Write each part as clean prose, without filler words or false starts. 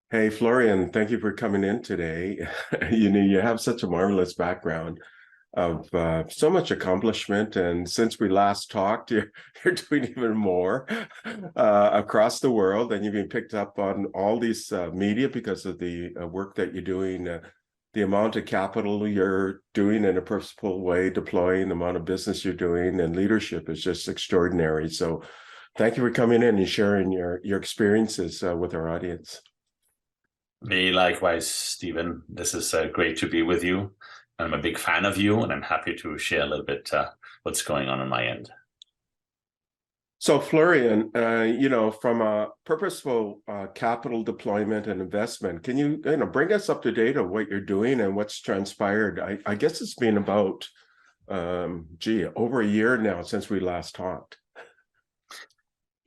Hey, Florian, thank you for coming in today. You have such a marvelous background of so much accomplishment. And since we last talked, you're doing even more across the world. And you've been picked up on all these media because of the work that you're doing, the amount of capital you're doing in a purposeful way, deploying the amount of business you're doing, and leadership is just extraordinary. So thank you for coming in and sharing your experiences with our audience. Me likewise, Stephen. This is great to be with you. I'm a big fan of you, and I'm happy to share a little bit what's going on my end. So, Florian, from a purposeful capital deployment and investment, can you bring us up to date on what you're doing and what's transpired? I guess it's been about, over a year now since we last talked.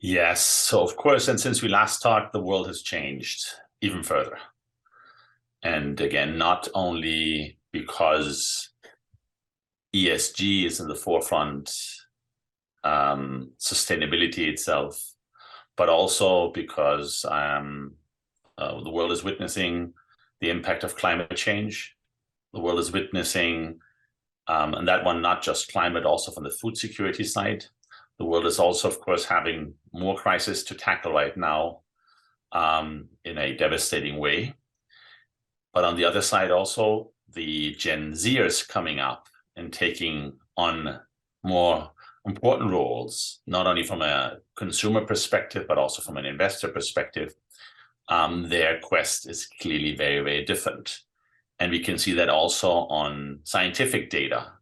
Yes, so of course, and since we last talked, the world has changed even further. And again, not only because ESG is in the forefront, sustainability itself, but also because the world is witnessing the impact of climate change. The world is witnessing, and that one, not just climate, also from the food security side. The world is also, of course, having more crises to tackle right now in a devastating way. But on the other side, also, the Gen Zers coming up and taking on more important roles, not only from a consumer perspective, but also from an investor perspective. Their quest is clearly very, very different. And we can see that also on scientific data,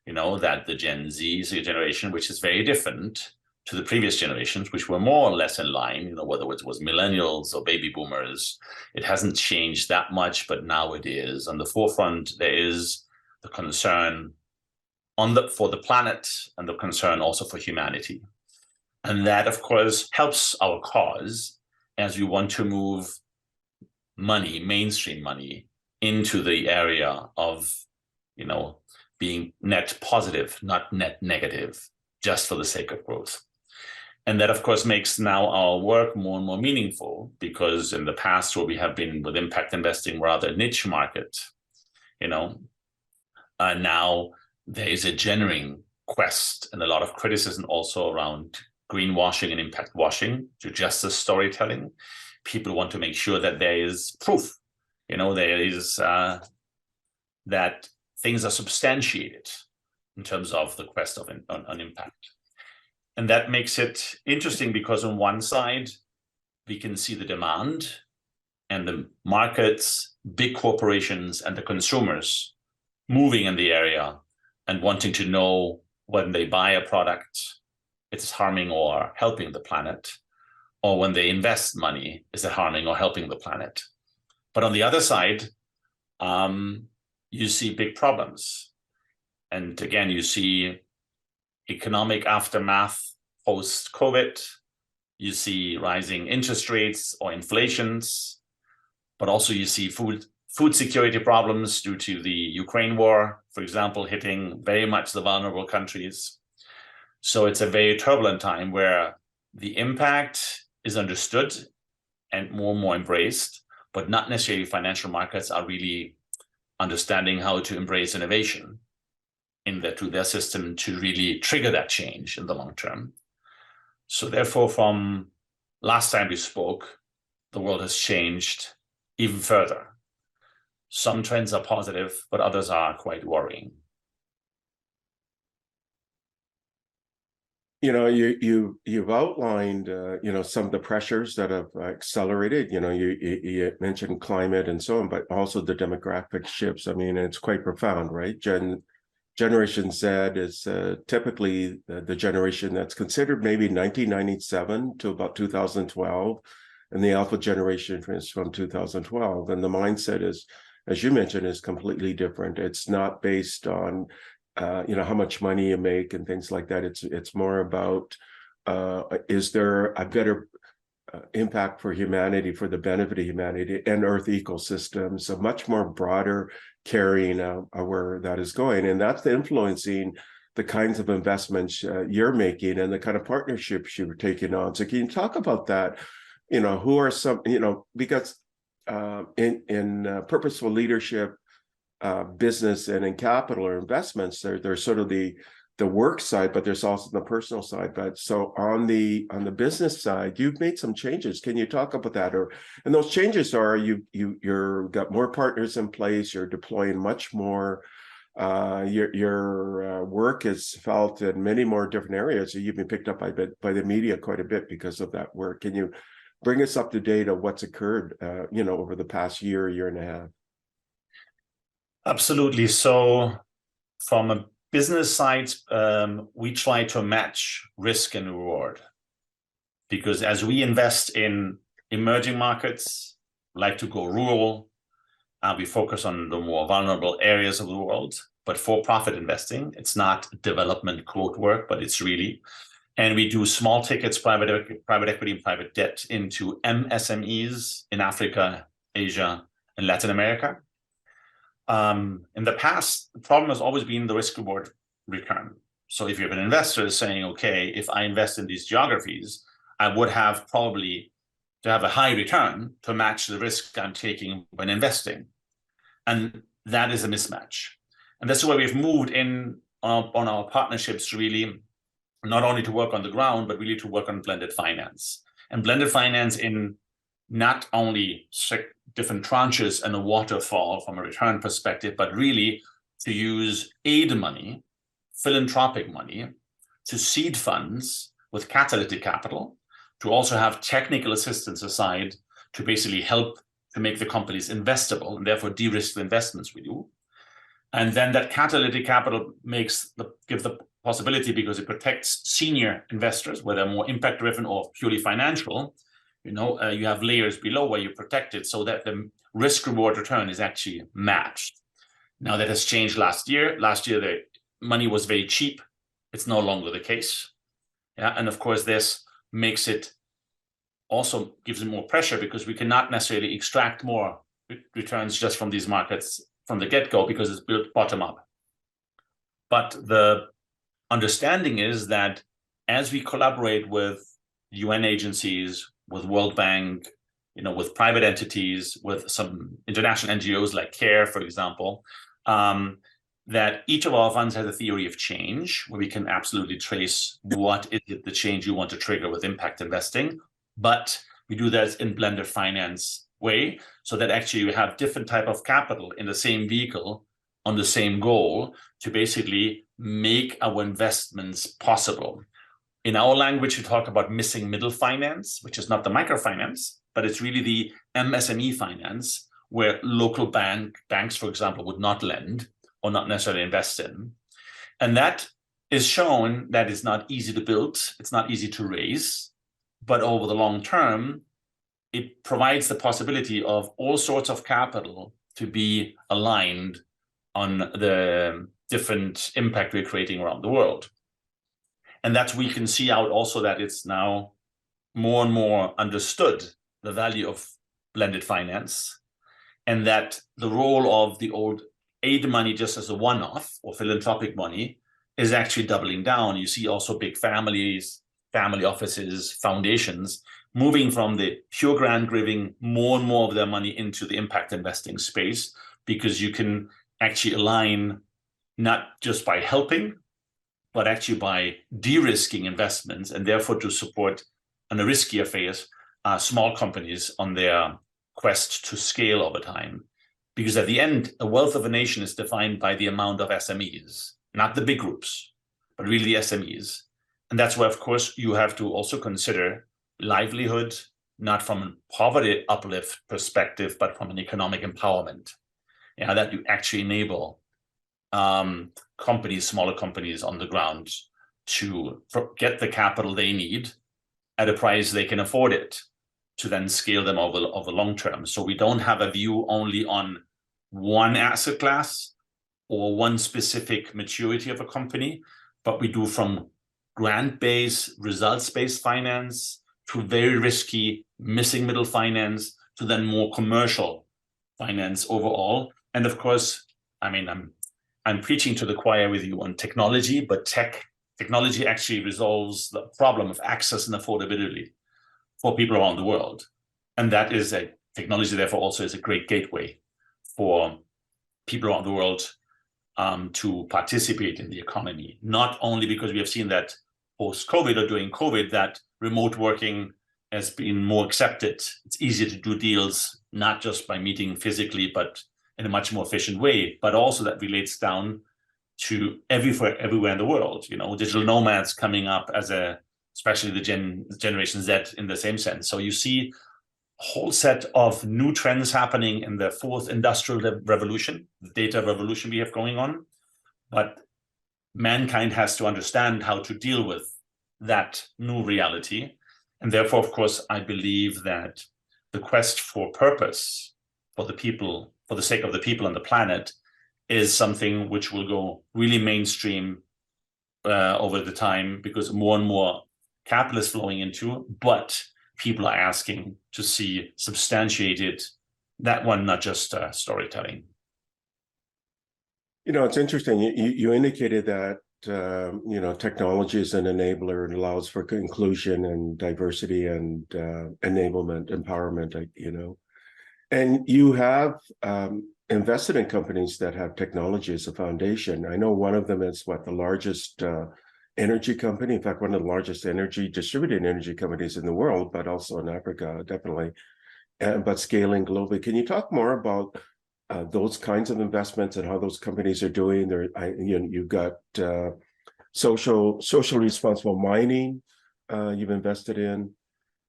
that the Gen Z is a generation which is very different to the previous generations, which were more or less in line, whether it was millennials or baby boomers. It hasn't changed that much, but now it is. On the forefront, there is the concern for the planet and the concern also for humanity. And that, of course, helps our cause as we want to move money, mainstream money, into the area of, being net positive, not net negative, just for the sake of growth. And that, of course, makes now our work more and more meaningful, because in the past, where we have been with impact investing, rather niche market, now there is a genuine quest and a lot of criticism also around greenwashing and impact washing to justice storytelling. People want to make sure that there is proof, there is that things are substantiated in terms of the quest on impact. And that makes it interesting because on one side, we can see the demand and the markets, big corporations and the consumers moving in the area and wanting to know when they buy a product, it's harming or helping the planet, or when they invest money, is it harming or helping the planet? But on the other side, you see big problems. And again, you see economic aftermath post-COVID. You see rising interest rates or inflations, but also you see food security problems due to the Ukraine war, for example, hitting very much the vulnerable countries. So it's a very turbulent time where the impact is understood and more embraced, but not necessarily financial markets are really understanding how to embrace innovation to their system to really trigger that change in the long term. So therefore, from last time we spoke, the world has changed even further. Some trends are positive, but others are quite worrying. You've outlined some of the pressures that have accelerated. You mentioned climate and so on, but also the demographic shifts. I mean, it's quite profound, right? Generation Z is typically the generation that's considered maybe 1997 to about 2012, and the Alpha generation is from 2012. And the mindset is, as you mentioned, is completely different. It's not based on how much money you make and things like that. It's more about is there a better impact for humanity, for the benefit of humanity and Earth ecosystems, a much more broader carrying where that is going. And that's influencing the kinds of investments you're making and the kind of partnerships you're taking on. So can you talk about that? Who are some, because in purposeful leadership, business, and in capital or investments, there's sort of the work side, but there's also the personal side. But so on the business side, you've made some changes. Can you talk about that? And those changes are you're got more partners in place. You're deploying much more. Your work is felt in many more different areas. So you've been picked up by the media quite a bit because of that work. Can you bring us up to date on what's occurred, over the past year and a half? Absolutely. So from a business side, we try to match risk and reward, because as we invest in emerging markets, like to go rural, we focus on the more vulnerable areas of the world. But for-profit investing, it's not development quote work, but it's really, and we do small tickets, private equity and private debt into MSMEs in Africa, Asia, and Latin America. In the past, the problem has always been the risk reward return. So if you have an investor saying, okay, if I invest in these geographies, I would have probably to have a high return to match the risk I'm taking when investing. And that is a mismatch. And that's why we've moved in on our partnerships, really, not only to work on the ground, but really to work on blended finance. And blended finance in not only different tranches and a waterfall from a return perspective, but really to use aid money, philanthropic money, to seed funds with catalytic capital, to also have technical assistance aside to basically help to make the companies investable and therefore de-risk the investments we do. And then that catalytic capital gives the possibility, because it protects senior investors, whether more impact driven or purely financial. You have layers below where you protect it so that the risk reward return is actually matched. Now that has changed last year. Last year, the money was very cheap. It's no longer the case. Yeah, and of course, this makes it also gives it more pressure, because we cannot necessarily extract more returns just from these markets from the get-go, because it's built bottom up. But the understanding is that as we collaborate with UN agencies, with World Bank, with private entities, with some international NGOs like CARE, for example, that each of our funds has a theory of change, where we can absolutely trace what is it the change you want to trigger with impact investing. But we do that in blended finance way, so that actually you have different type of capital in the same vehicle on the same goal to basically make our investments possible. In our language, we talk about missing middle finance, which is not the microfinance, but it's really the MSME finance, where local banks, for example, would not lend or not necessarily invest in. And that is shown that it's not easy to build, it's not easy to raise, but over the long term, it provides the possibility of all sorts of capital to be aligned on the different impact we're creating around the world. And that we can see out also that it's now more and more understood, the value of blended finance, and that the role of the old aid money just as a one-off or philanthropic money is actually doubling down. You see also big families, family offices, foundations, moving from the pure grant giving more and more of their money into the impact investing space, because you can actually align not just by helping, but actually by de-risking investments, and therefore to support on a riskier phase, small companies on their quest to scale over time. Because at the end, the wealth of a nation is defined by the amount of SMEs, not the big groups, but really the SMEs. And that's where, of course, you have to also consider livelihood, not from a poverty uplift perspective, but from an economic empowerment. That you actually enable companies, smaller companies on the ground to get the capital they need at a price they can afford it, to then scale them over long term. So we don't have a view only on one asset class or one specific maturity of a company, but we do from grant-based, results-based finance to very risky missing middle finance to then more commercial finance overall. And of course, I'm preaching to the choir with you on technology, but technology actually resolves the problem of access and affordability for people around the world. And that is a technology, therefore, also is a great gateway for people around the world to participate in the economy. Not only because we have seen that post-COVID or during COVID, that remote working has been more accepted. It's easier to do deals, not just by meeting physically, but in a much more efficient way, but also that relates down to everywhere in the world. Digital nomads coming up especially the Generation Z in the same sense. So you see a whole set of new trends happening in the fourth industrial revolution, the data revolution we have going on. But mankind has to understand how to deal with that new reality. And therefore, of course, I believe that the quest for purpose for the people, for the sake of the people on the planet, is something which will go really mainstream over the time, because more and more capital is flowing into, but people are asking to see substantiated that one, not just storytelling. It's interesting. You indicated that technology is an enabler and allows for inclusion and diversity and enablement, empowerment. And you have invested in companies that have technology as a foundation. I know one of them is the largest energy company, in fact, one of the largest distributed energy companies in the world, but also in Africa, definitely, but scaling globally. Can you talk more about those kinds of investments and how those companies are doing? You've got social responsible mining you've invested in.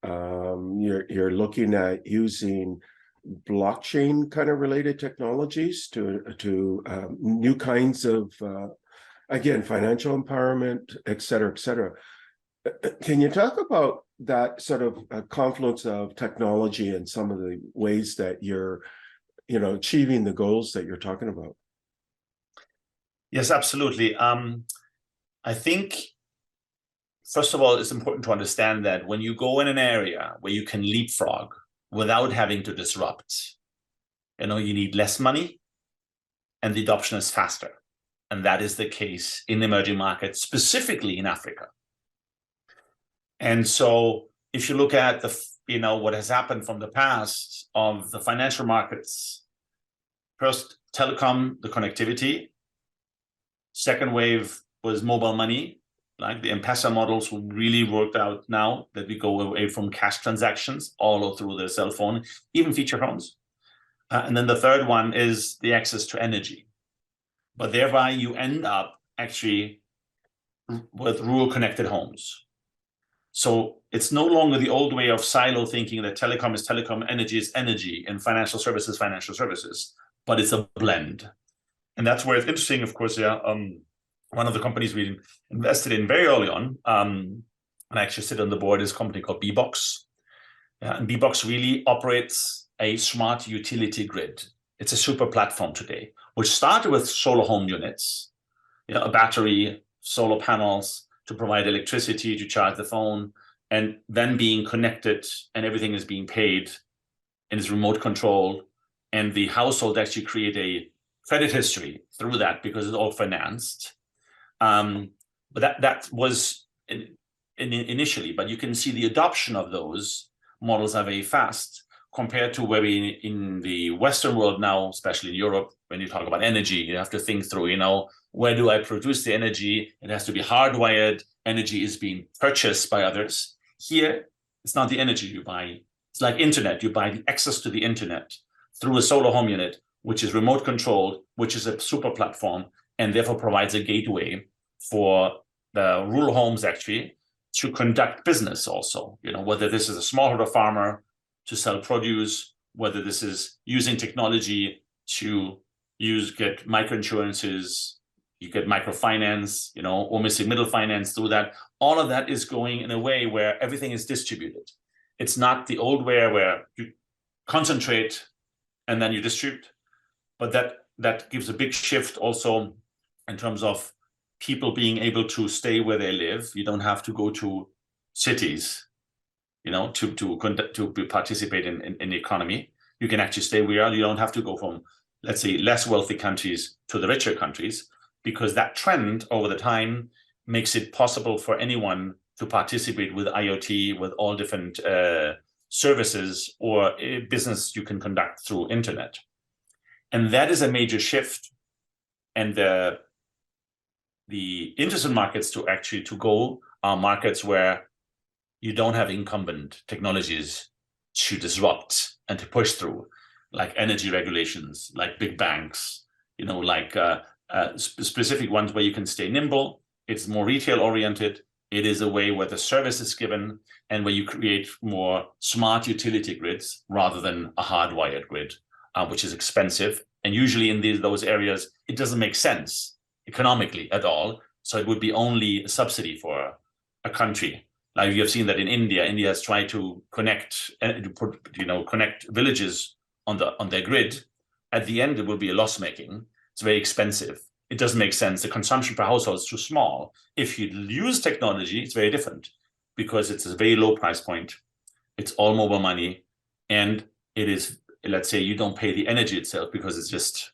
You're looking at using blockchain kind of related technologies to new kinds of again, financial empowerment, et cetera, et cetera. Can you talk about that sort of confluence of technology and some of the ways that you're achieving the goals that you're talking about? Yes, absolutely. I think, first of all, it's important to understand that when you go in an area where you can leapfrog without having to disrupt, you need less money and the adoption is faster. And that is the case in emerging markets, specifically in Africa. And so if you look at what has happened from the past of the financial markets, first telecom, the connectivity, second wave was mobile money, like the M-Pesa models really worked out now that we go away from cash transactions all through the cell phone, even feature phones. And then the third one is the access to energy. But thereby you end up actually with rural connected homes. So it's no longer the old way of silo thinking that telecom is telecom, energy is energy, and financial services, but it's a blend. And that's where it's interesting, of course, one of the companies we invested in very early on, and I actually sit on the board, is a company called Bbox. And Bbox really operates a smart utility grid. It's a super platform today, which started with solar home units, a battery, solar panels to provide electricity to charge the phone, and then being connected and everything is being paid and is remote controlled. And the household actually create a credit history through that because it's all financed. But that was initially, but you can see the adoption of those models are very fast compared to where we in the Western world now, especially in Europe, when you talk about energy, you have to think through, where do I produce the energy? It has to be hardwired. Energy is being purchased by others. Here, it's not the energy you buy. It's like internet. You buy the access to the internet through a solar home unit, which is remote controlled, which is a super platform, and therefore provides a gateway for the rural homes actually to conduct business also, whether this is a smallholder farmer to sell produce, whether this is using technology to get microinsurances, you get microfinance, or missing middle finance through that. All of that is going in a way where everything is distributed. It's not the old way where you concentrate and then you distribute, but that gives a big shift also in terms of people being able to stay where they live. You don't have to go to cities, to participate in the economy. You can actually stay where you are. You don't have to go from, let's say, less wealthy countries to the richer countries, because that trend over the time makes it possible for anyone to participate with IoT, with all different services or a business you can conduct through internet. And that is a major shift. And the interesting markets to go are markets where you don't have incumbent technologies to disrupt and to push through, like energy regulations, like big banks, like specific ones where you can stay nimble. It's more retail oriented. It is a way where the service is given and where you create more smart utility grids rather than a hardwired grid, which is expensive. And usually in those areas, it doesn't make sense economically at all. So it would be only a subsidy for a country. Like you have seen that in India. India has tried to connect villages on their grid. At the end, it will be a loss making. It's very expensive. It doesn't make sense. The consumption per household is too small. If you use technology, it's very different because it's a very low price point. It's all mobile money. And it is, let's say, you don't pay the energy itself because it's just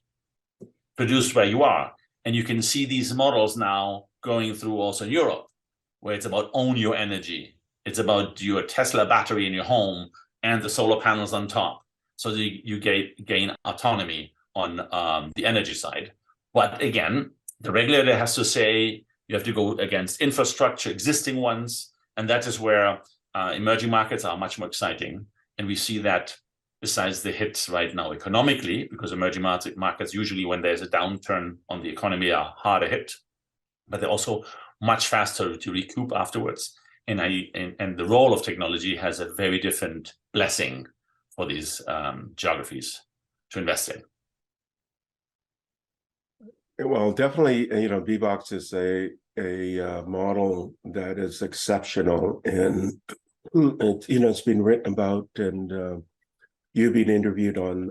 produced where you are. And you can see these models now going through also in Europe, where it's about own your energy. It's about your Tesla battery in your home and the solar panels on top. So you gain autonomy on the energy side. But again, the regulator has to say you have to go against infrastructure, existing ones. And that is where emerging markets are much more exciting. And we see that besides the hits right now economically, because emerging markets usually when there's a downturn on the economy are harder hit, but they're also much faster to recoup afterwards. And the role of technology has a very different blessing for these geographies to invest in. Well, definitely, BBOX is a model that is exceptional, and it's been written about, and you've been interviewed on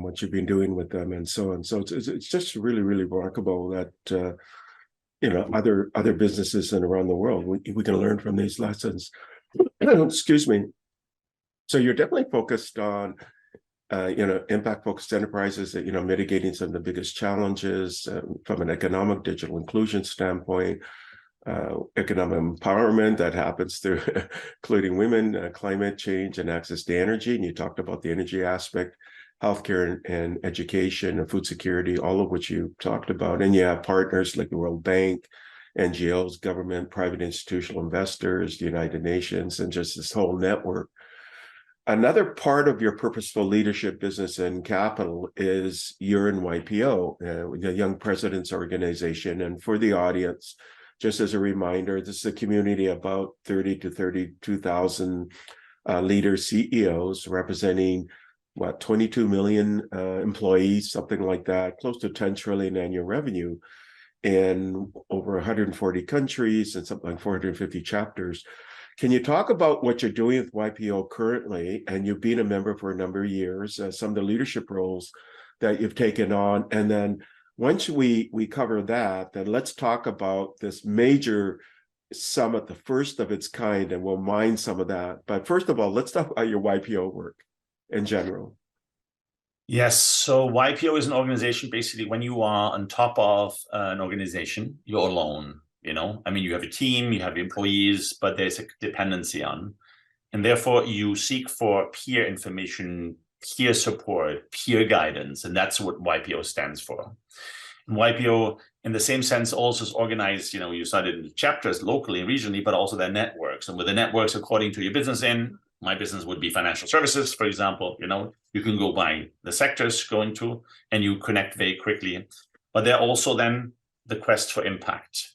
what you've been doing with them, and so on. So it's just really, really remarkable that other businesses and around the world we can learn from these lessons. Excuse me. So you're definitely focused on impact-focused enterprises that, mitigating some of the biggest challenges from an economic digital inclusion standpoint, economic empowerment that happens through including women, climate change, and access to energy. And you talked about the energy aspect, healthcare and education and food security, all of which you talked about. And you have partners like the World Bank, NGOs, government, private institutional investors, the United Nations, and just this whole network. Another part of your purposeful leadership business and capital is you're in YPO, the Young Presidents Organization. And for the audience, just as a reminder, this is a community of about 30 to 32,000 leaders, CEOs, representing 22 million employees, something like that, close to 10 trillion annual revenue in over 140 countries and something like 450 chapters. Can you talk about what you're doing with YPO currently? And you've been a member for a number of years, some of the leadership roles that you've taken on. And then once we cover that, then let's talk about this major summit, the first of its kind, and we'll mine some of that. But first of all, let's talk about your YPO work in general. Yes, so YPO is an organization, basically, when you are on top of an organization, you're alone. You have a team, you have employees, but there's a dependency on. And therefore, you seek for peer information, peer support, peer guidance. And that's what YPO stands for. And YPO, in the same sense, also is organized, you started in chapters locally and regionally, but also their networks. And with the networks, according to your business my business would be financial services, for example, you can go by the sectors going to, and you connect very quickly. But they're also then the quest for impact.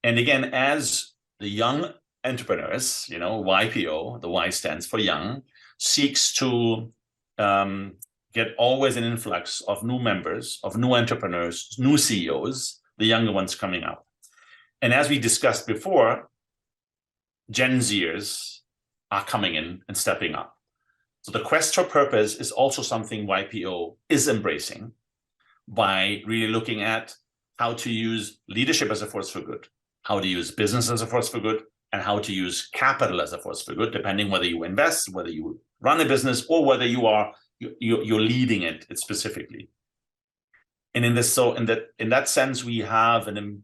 And again, as the young entrepreneurs, YPO, the Y stands for young, seeks to get always an influx of new members, of new entrepreneurs, new CEOs, the younger ones coming up. And as we discussed before, Gen Zers are coming in and stepping up. So the quest for purpose is also something YPO is embracing by really looking at how to use leadership as a force for good, how to use business as a force for good, and how to use capital as a force for good, depending whether you invest, whether you run a business, or whether you're leading it specifically. And in that sense, we have an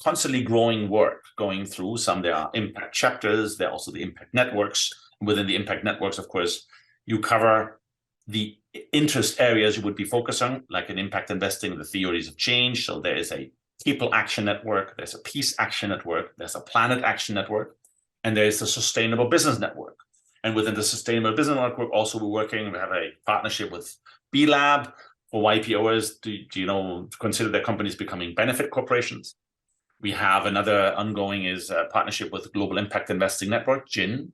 constantly growing work going through. There are impact chapters, there are also the impact networks. within the impact networks, of course, you cover the interest areas you would be focused on, like in impact investing, the theories of change. So there is a people action network, there's a peace action network, there's a planet action network, and there's a sustainable business network. And within the sustainable business network, also we have a partnership with B Lab for YPOers to consider their companies becoming benefit corporations. We have another ongoing is a partnership with Global Impact Investing Network, GIN,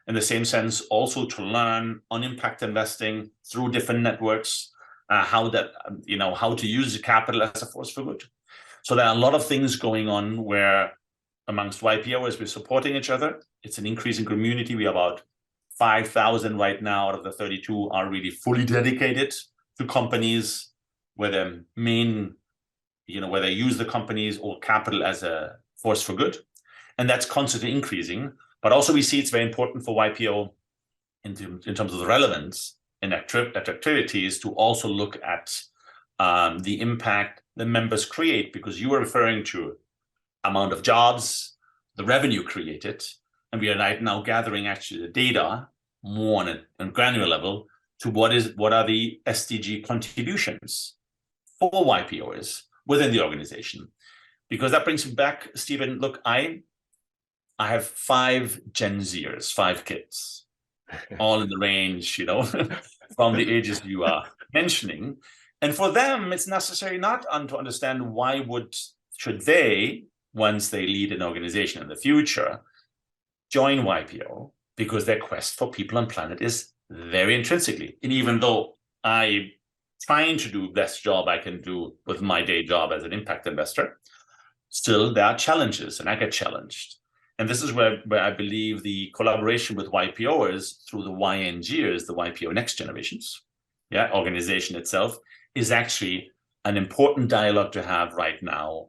in the same sense, also to learn on impact investing through different networks, how to use the capital as a force for good. So there are a lot of things going on where amongst YPOers, we're supporting each other. It's an increasing community. We have about 5,000 right now out of the 32 are really fully dedicated to companies where their main, where they use the companies or capital as a force for good. And that's constantly increasing. But also we see it's very important for YPO in terms of the relevance and activities to also look at the impact the members create, because you are referring to amount of jobs, the revenue created, and we are right now gathering actually the data more on a granular level to what are the SDG contributions for YPOers within the organization. Because that brings me back, Stephen, look, I have 5 Gen Zers, 5 kids, all in the range, from the ages you are mentioning. And for them, it's necessary not to understand should they, once they lead an organization in the future, join YPO, because their quest for people and planet is very intrinsically. And even though I'm trying to do the best job I can do with my day job as an impact investor, still there are challenges, and I get challenged. And this is where I believe the collaboration with YPOers through the YNGers, the YPO Next Generations, organization itself, is actually an important dialogue to have right now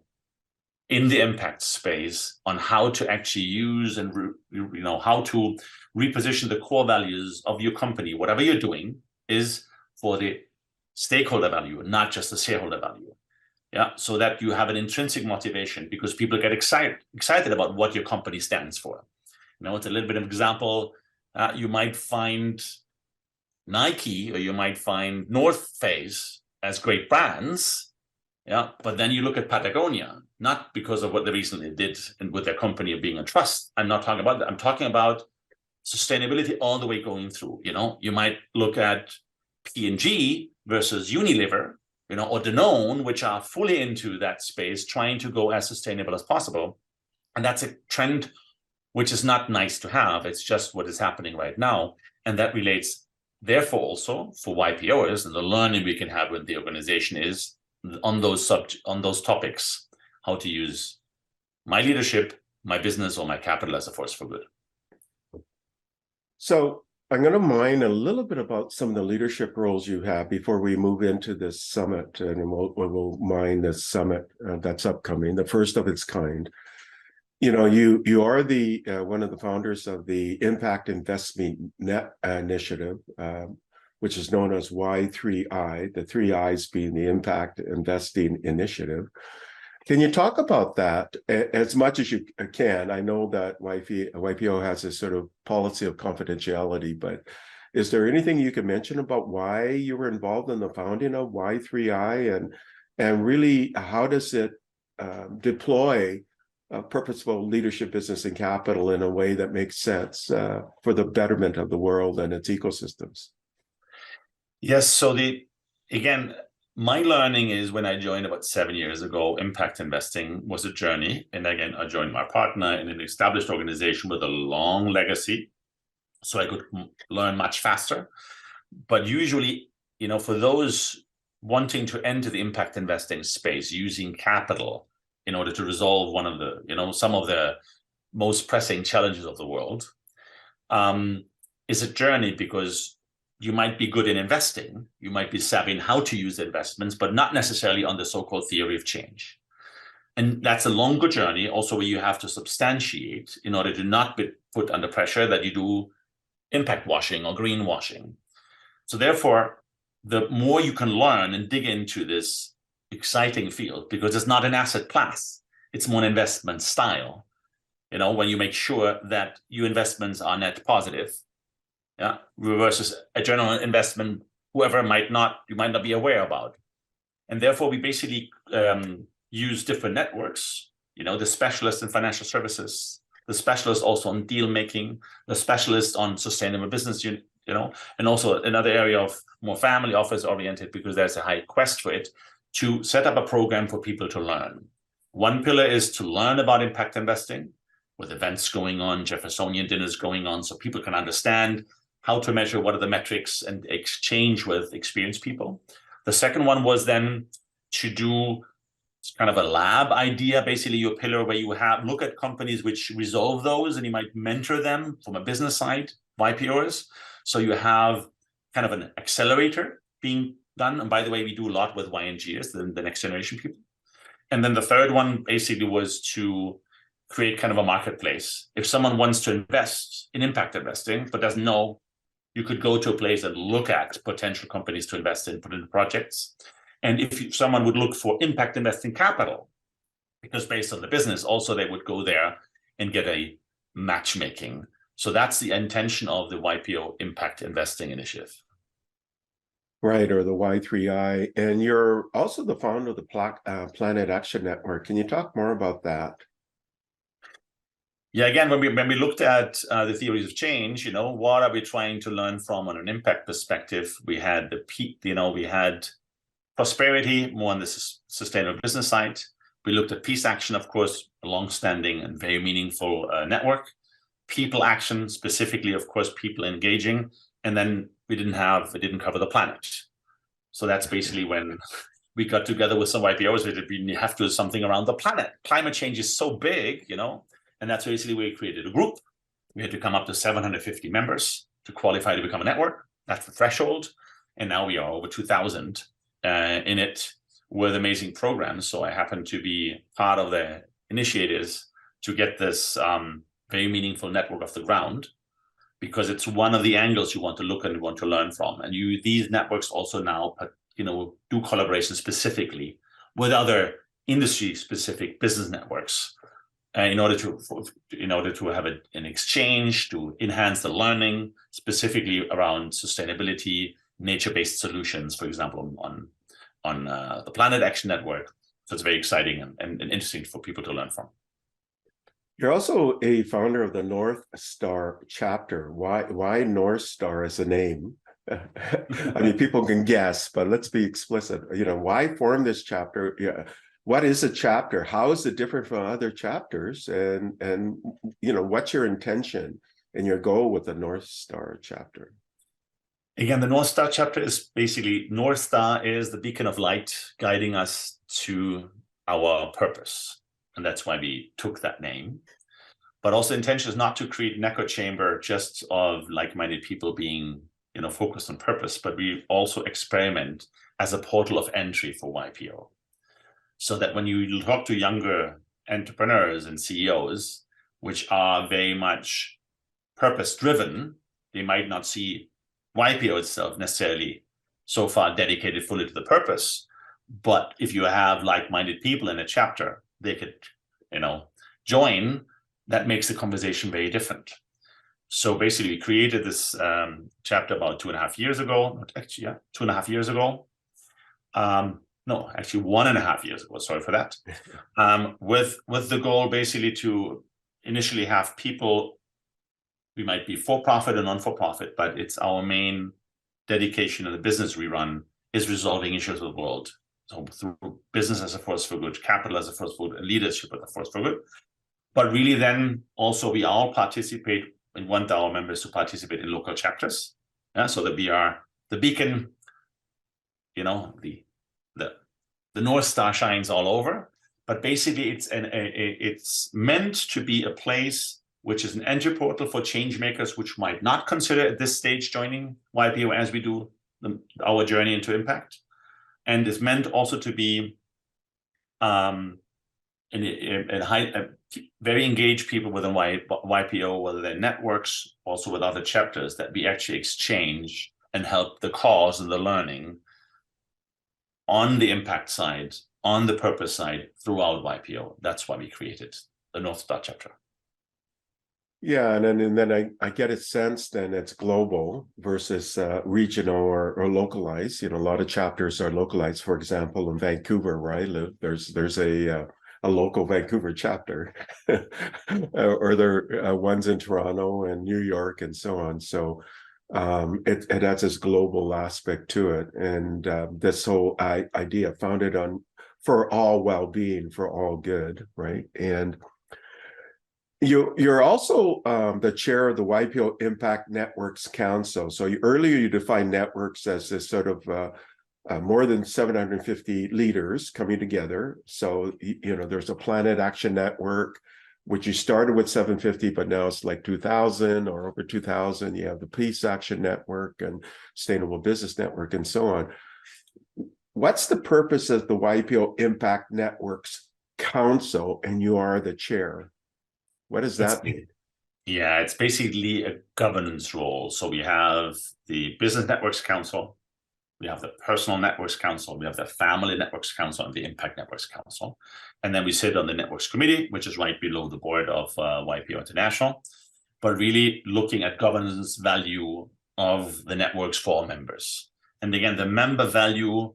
in the impact space on how to actually use and how to reposition the core values of your company. Whatever you're doing is for the stakeholder value, not just the shareholder value. So that you have an intrinsic motivation, because people get excited about what your company stands for. It's a little bit of an example. You might find Nike or you might find North Face as great brands, but then you look at Patagonia, not because of what they recently did and with their company of being a trust. I'm not talking about that. I'm talking about sustainability all the way going through. You might look at P&G versus Unilever, or Danone, which are fully into that space, trying to go as sustainable as possible. And that's a trend which is not nice to have. It's just what is happening right now. And that relates, therefore, also for YPOers, and the learning we can have with the organization is on those topics, how to use my leadership, my business, or my capital as a force for good. So I'm going to mine a little bit about some of the leadership roles you have before we move into this summit, and we'll mine this summit that's upcoming, the first of its kind. You are the one of the founders of the Impact Investment Initiative, which is known as Y3I, the 3 I's being the Impact Investing Initiative. Can you talk about that as much as you can? I know that YPO has a sort of policy of confidentiality, but is there anything you can mention about why you were involved in the founding of Y3I, and really how does it deploy purposeful leadership, business, and capital in a way that makes sense for the betterment of the world and its ecosystems? Yes, so again, my learning is when I joined about 7 years ago, impact investing was a journey. And again, I joined my partner in an established organization with a long legacy, so I could learn much faster. But usually, for those wanting to enter the impact investing space using capital in order to resolve one of the, some of the most pressing challenges of the world, is a journey, because you might be good in investing, you might be savvy in how to use investments, but not necessarily on the so-called theory of change. And that's a longer journey also, where you have to substantiate in order to not be put under pressure that you do impact washing or greenwashing. So therefore, the more you can learn and dig into this exciting field, because it's not an asset class, it's more an investment style. When you make sure that your investments are net positive, yeah, versus a general investment, whoever you might not be aware about. And therefore, we basically use different networks, the specialist in financial services, the specialist also on deal making, the specialist on sustainable business, and also another area of more family office oriented, because there's a high quest for it, to set up a program for people to learn. One pillar is to learn about impact investing, with events going on, Jeffersonian dinners going on, so people can understand how to measure, what are the metrics, and exchange with experienced people. The second one was then to do kind of a lab idea, basically your pillar where you look at companies which resolve those, and you might mentor them from a business side, YPOs. So you have kind of an accelerator being done. And by the way, we do a lot with YNGs, the next generation people. And then the third one basically was to create kind of a marketplace. If someone wants to invest in impact investing, but doesn't know, you could go to a place and look at potential companies to invest in, put into projects. And if someone would look for impact investing capital, because based on the business, also they would go there and get a matchmaking. So that's the intention of the YPO Impact Investing Initiative. Right, or the Y3I. And you're also the founder of the Planet Action Network. Can you talk more about that? Yeah, again, when we looked at the theories of change, what are we trying to learn from on an impact perspective? We had we had prosperity more on the sustainable business side. We looked at peace action, of course, a long-standing and very meaningful network. People action, specifically, of course, people engaging. And then we didn't cover the planet. So that's basically when we got together with some YPOs, we have to do something around the planet. Climate change is so big, and that's basically where we created a group. We had to come up to 750 members to qualify to become a network. That's the threshold. And now we are over 2,000 in it with amazing programs. So I happen to be part of the initiators to get this very meaningful network off the ground, because it's one of the angles you want to look and you want to learn from. And these networks also now, do collaboration specifically with other industry-specific business networks in order to have an exchange, to enhance the learning, specifically around sustainability, nature-based solutions, for example, on the Planet Action Network. So it's very exciting and interesting for people to learn from. You're also a founder of the North Star Chapter. Why North Star as a name? I mean, people can guess, but let's be explicit. Why form this chapter? Yeah. What is a chapter? How is it different from other chapters? And what's your intention and your goal with the North Star Chapter? Again, the North Star Chapter is basically, North Star is the beacon of light guiding us to our purpose. And that's why we took that name. But also the intention is not to create an echo chamber just of like-minded people being, focused on purpose, but we also experiment as a portal of entry for YPO. So that when you talk to younger entrepreneurs and CEOs, which are very much purpose-driven, they might not see YPO itself necessarily so far dedicated fully to the purpose. But if you have like-minded people in a chapter, they could, join. That makes the conversation very different. So basically, we created this chapter about 2.5 years ago. Actually, yeah, 2.5 years ago. No, actually 1.5 years ago. Sorry for that. With the goal basically to initially have people, we might be for-profit or non-for-profit, but it's our main dedication in the business we run is resolving issues of the world. So through business as a force for good, capital as a force for good, and leadership as a force for good. But really then also we all participate and want our members to participate in local chapters. So that we are the beacon, the North Star shines all over. But basically it's meant to be a place which is an entry portal for change makers, which might not consider at this stage joining YPO as we do our journey into impact. And is meant also to be very engaged people within YPO, whether they're networks, also with other chapters, that we actually exchange and help the cause and the learning on the impact side, on the purpose side throughout YPO. That's why we created the North Star Chapter. Yeah, and then I get a sense then it's global versus regional or localized. You know, a lot of chapters are localized. For example, in Vancouver, where I live, there's a local Vancouver chapter, or there ones in Toronto and New York and so on. So it has this global aspect to it, and this whole idea founded on for all well-being, for all good, right? And you're also the chair of the YPO Impact Networks Council. So earlier you defined networks as this sort of more than 750 leaders coming together. So you know there's a Planet Action Network, which you started with 750, but now it's like 2,000 or over 2,000. You have the Peace Action Network and Sustainable Business Network and so on. What's the purpose of the YPO Impact Networks Council, and you are the chair? What does that mean? Yeah, it's basically a governance role. So we have the Business Networks Council, we have the Personal Networks Council, we have the Family Networks Council, and the Impact Networks Council. And then we sit on the Networks Committee, which is right below the board of YPO International, but really looking at governance value of the networks for all members. And again, the member value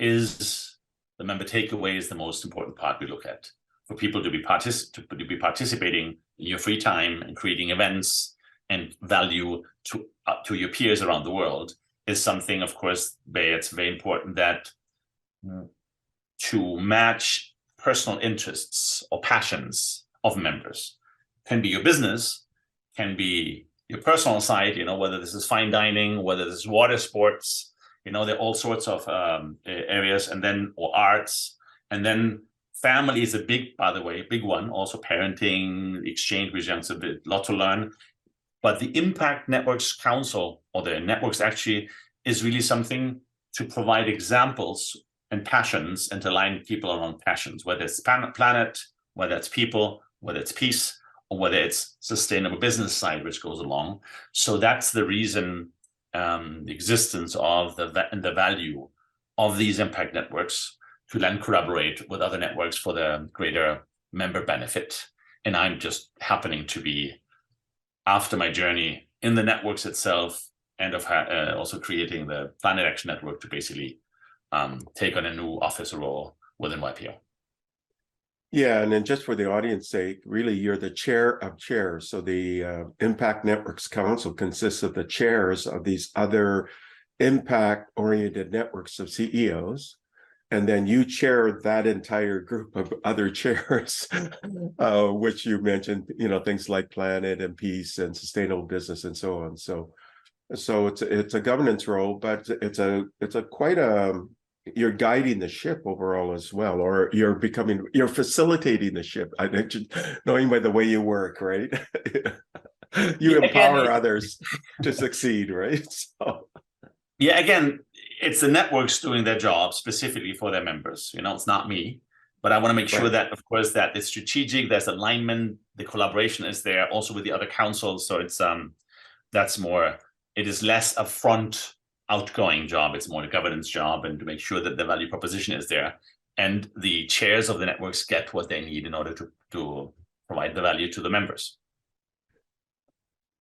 is, the member takeaway is the most important part we look at. For people to be participating in your free time and creating events and value to your peers around the world is something, of course, it's very important that to match personal interests or passions of members. Can be your business, can be your personal side, you know, whether this is fine dining, whether this is water sports, you know, there are all sorts of areas, and then, or arts, and then family is a big, by the way, big one. Also parenting, exchange with young, a lot to learn. But the Impact Networks Council, or the networks actually, is really something to provide examples and passions and to align people around passions, whether it's planet, whether it's people, whether it's peace, or whether it's sustainable business side, which goes along. So that's the reason, the existence of the value of these impact networks, to then collaborate with other networks for the greater member benefit. And I'm just happening to be, after my journey in the networks itself, and of also creating the Planet Action Network, to basically take on a new office role within YPO. Yeah, and then just for the audience sake, really you're the chair of chairs. So the Impact Networks Council consists of the chairs of these other impact-oriented networks of CEOs. And then you chair that entire group of other chairs, which you mentioned, you know, things like Planet and Peace and Sustainable Business and so on. So it's a governance role, but it's a quite a, you're guiding the ship overall as well, or you're facilitating the ship. I mentioned, knowing by the way you work, right? You empower others to succeed, right? So. Yeah, again, it's the networks doing their job specifically for their members. You know, it's not me, but I want to make sure that, of course, that it's strategic, there's alignment, the collaboration is there also with the other councils. So it's that's more, it is less a front outgoing job, it's more a governance job, and to make sure that the value proposition is there and the chairs of the networks get what they need in order to provide the value to the members.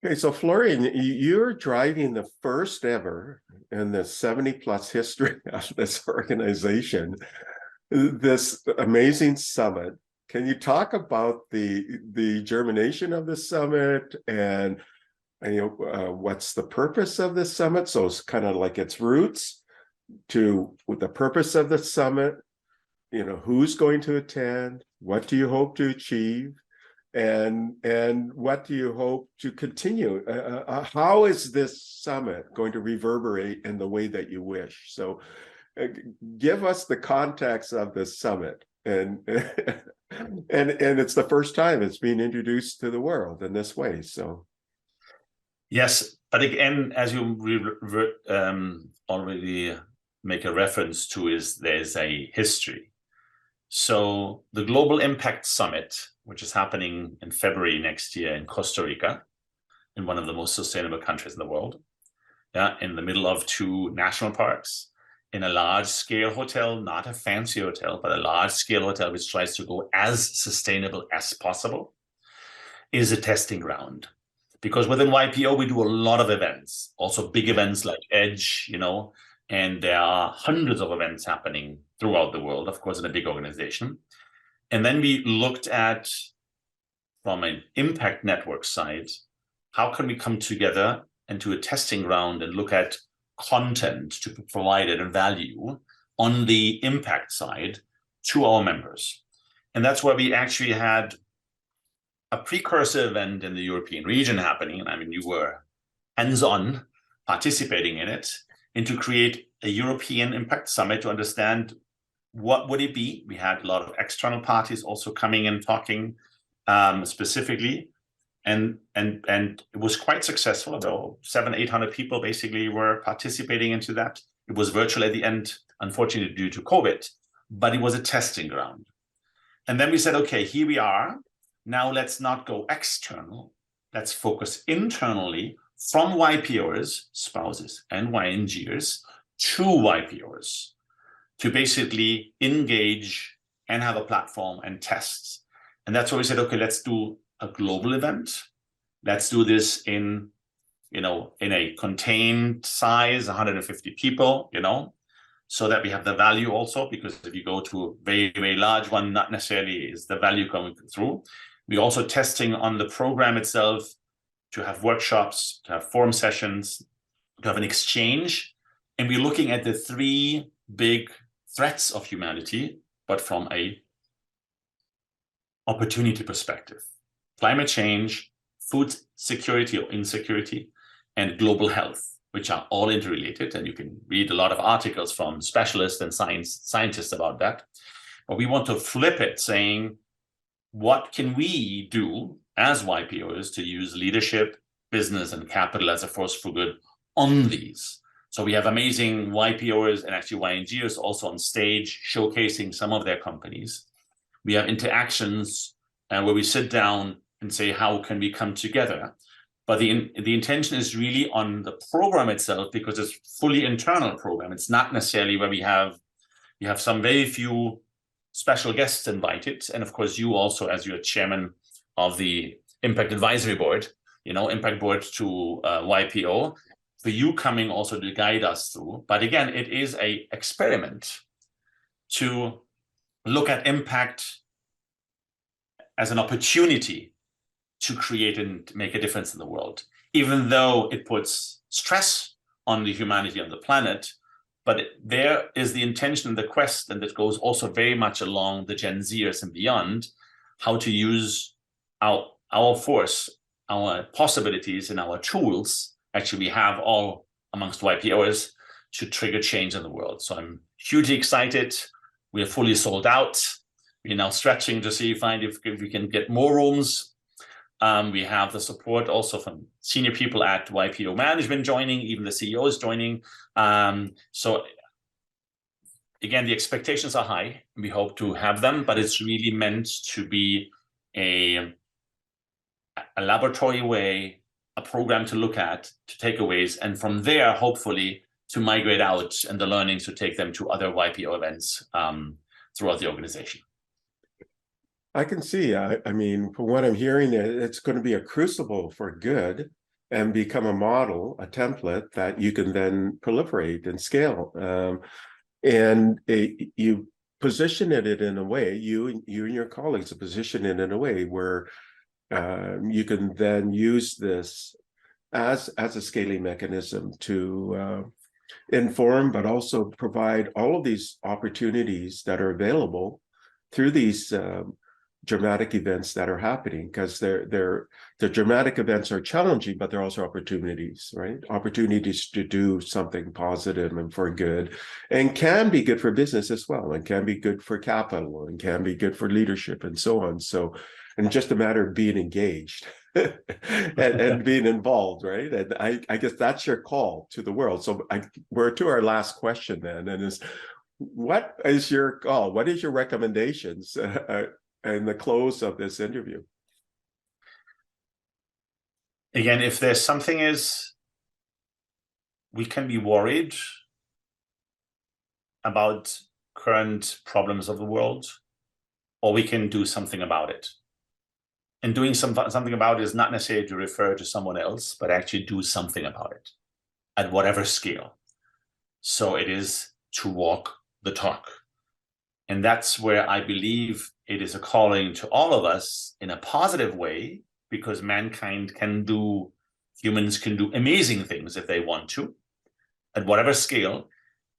Okay, so Florian, you're driving the first ever in the 70+ history of this organization, this amazing summit. Can you talk about the germination of the summit, and you know what's the purpose of this summit? So it's kind of like its roots to with the purpose of the summit. You know, who's going to attend? What do you hope to achieve? And what do you hope to continue? How is this summit going to reverberate in the way that you wish? So give us the context of this summit. And it's the first time it's being introduced to the world in this way. So yes, but again, as you already make a reference to, is there's a history. So the Global Impact Summit, which is happening in February next year in Costa Rica, in one of the most sustainable countries in the world, in the middle of 2 national parks, in a large-scale hotel, not a fancy hotel, but a large-scale hotel which tries to go as sustainable as possible. is a testing ground. Because within YPO, we do a lot of events, also big events like Edge, and there are hundreds of events happening throughout the world, of course, in a big organization. And then we looked at, from an impact network side, how can we come together into a testing ground and look at content to be provided and value on the impact side to our members. And that's where we actually had a precursor event in the European region happening. And I mean, you were hands-on participating in it, and to create a European Impact Summit to understand what would it be. We had a lot of external parties also coming and talking specifically. And it was quite successful. About 700-800 people basically were participating into that. It was virtual at the end, unfortunately due to COVID, but it was a testing ground. And then we said, okay, here we are. Now let's not go external. Let's focus internally from YPOers, spouses, and YNGers to YPOers to basically engage and have a platform and tests. And that's why we said, okay, let's do a global event. Let's do this in a contained size, 150 people, so that we have the value also, because if you go to a very, very large one, not necessarily is the value coming through. We're also testing on the program itself to have workshops, to have forum sessions, to have an exchange. And we're looking at the three big threats of humanity, but from a opportunity perspective: climate change, food security or insecurity, and global health, which are all interrelated. And you can read a lot of articles from specialists and scientists about that. But we want to flip it, saying, what can we do as YPOs to use leadership, business, and capital as a force for good on these? So we have amazing YPOs and actually YNGers also on stage showcasing some of their companies. We have interactions where we sit down and say, how can we come together? But the intention is really on the program itself, because it's fully internal program. It's not necessarily where we have some very few special guests invited. And of course, you also, as your chairman of the Impact Advisory Board, Impact Board to YPO, for you coming also to guide us through. But again, it is an experiment to look at impact as an opportunity to create and make a difference in the world, even though it puts stress on the humanity on the planet. But there is the intention and the quest, and that goes also very much along the Gen Zers and beyond, how to use our force, our possibilities, and our tools, actually we have all amongst YPOers, to trigger change in the world. So I'm hugely excited. We are fully sold out. We're now stretching to see if we can get more rooms. We have the support also from senior people at YPO management joining, even the CEO is joining. So again, the expectations are high. We hope to have them, but it's really meant to be a laboratory way, a program to look at, to takeaways, and from there, hopefully, to migrate out and the learnings to take them to other YPO events throughout the organization. I can see, I mean, from what I'm hearing, it's going to be a crucible for good and become a model, a template that you can then proliferate and scale. You position it in a way, you and your colleagues position it in a way where you can then use this as a scaling mechanism to inform, but also provide all of these opportunities that are available through these dramatic events that are happening, because the dramatic events are challenging, but they're also opportunities, right? Opportunities to do something positive and for good, and can be good for business as well, and can be good for capital, and can be good for leadership, and so on. So, and just a matter of being engaged and being involved, right? And I guess that's your call to the world. So we're to our last question then, and is, what is your call? What is your recommendations in the close of this interview? Again, if there's something we can be worried about current problems of the world, or we can do something about it. And doing something about it is not necessarily to refer to someone else, but actually do something about it at whatever scale. So it is to walk the talk. And that's where I believe it is a calling to all of us in a positive way, because mankind can do, humans can do amazing things if they want to, at whatever scale,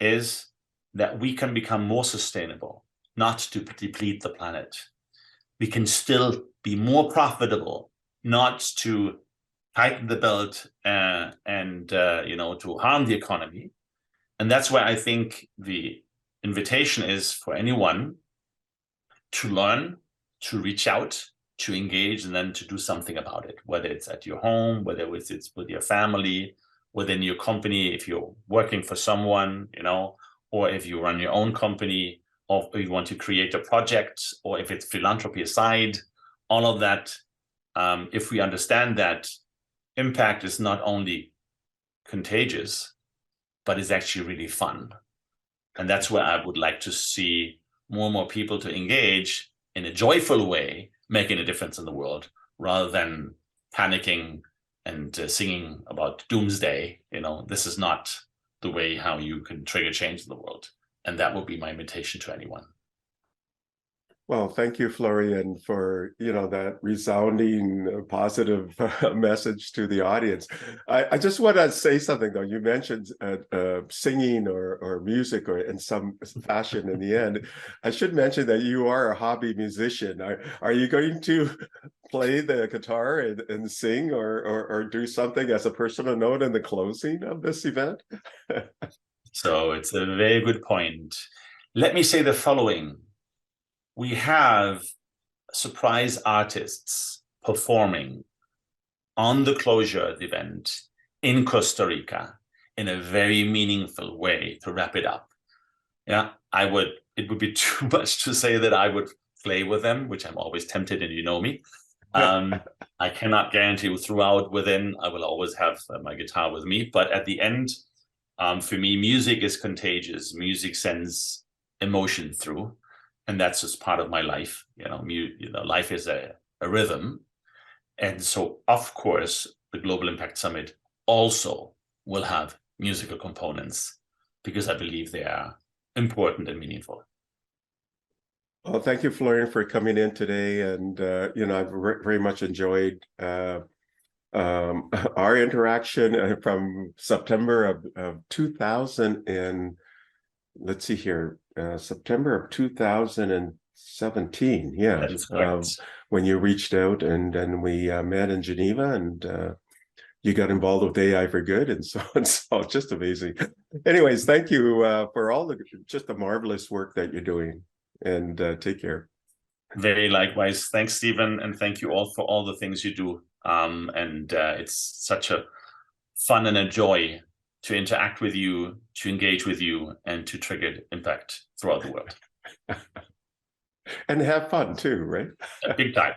is that we can become more sustainable, not to deplete the planet. We can still be more profitable, not to tighten the belt and to harm the economy. And that's where I think the invitation is for anyone to learn, to reach out, to engage, and then to do something about it, whether it's at your home, whether it's with your family, within your company, if you're working for someone, or if you run your own company, or if you want to create a project, or if it's philanthropy aside, all of that. If we understand that impact is not only contagious, but is actually really fun. And that's where I would like to see more and more people to engage in a joyful way, making a difference in the world, rather than panicking and singing about doomsday. This is not the way how you can trigger change in the world. And that would be my invitation to anyone. Well, thank you, Florian, for that resounding positive message to the audience. I just want to say something, though. You mentioned singing or music or in some fashion in the end. I should mention that you are a hobby musician. Are you going to play the guitar and sing or do something as a personal note in the closing of this event? So it's a very good point. Let me say the following. We have surprise artists performing on the closure of the event in Costa Rica in a very meaningful way to wrap it up. Yeah, it would be too much to say that I would play with them, which I'm always tempted, and you know me. I cannot guarantee throughout within, I will always have my guitar with me. But at the end, for me, music is contagious. Music sends emotion through. And that's just part of my life. Life is a rhythm. And so, of course, the Global Impact Summit also will have musical components, because I believe they are important and meaningful. Well, thank you, Florian, for coming in today. And, I've very much enjoyed our interaction from September of 2000 and let's see here, September of 2017. Yeah, when you reached out, and then we met in Geneva, and you got involved with AI for Good, and so on. So just amazing. Anyways, thank you for all just the marvelous work that you're doing, and take care. Very likewise. Thanks, Stephen, and thank you all for all the things you do. It's such a fun and a joy to interact with you, to engage with you, and to trigger impact throughout the world. And have fun too, right? Big time.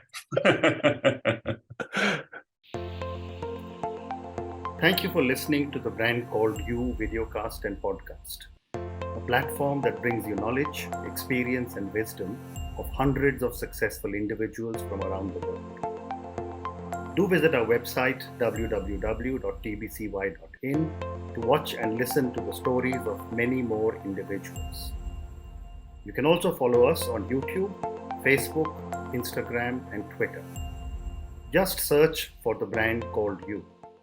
Thank you for listening to the Brand Called You videocast and podcast, a platform that brings you knowledge, experience, and wisdom of hundreds of successful individuals from around the world. Do visit our website www.tbcy.in to watch and listen to the stories of many more individuals. You can also follow us on YouTube, Facebook, Instagram, and Twitter. Just search for the Brand Called You.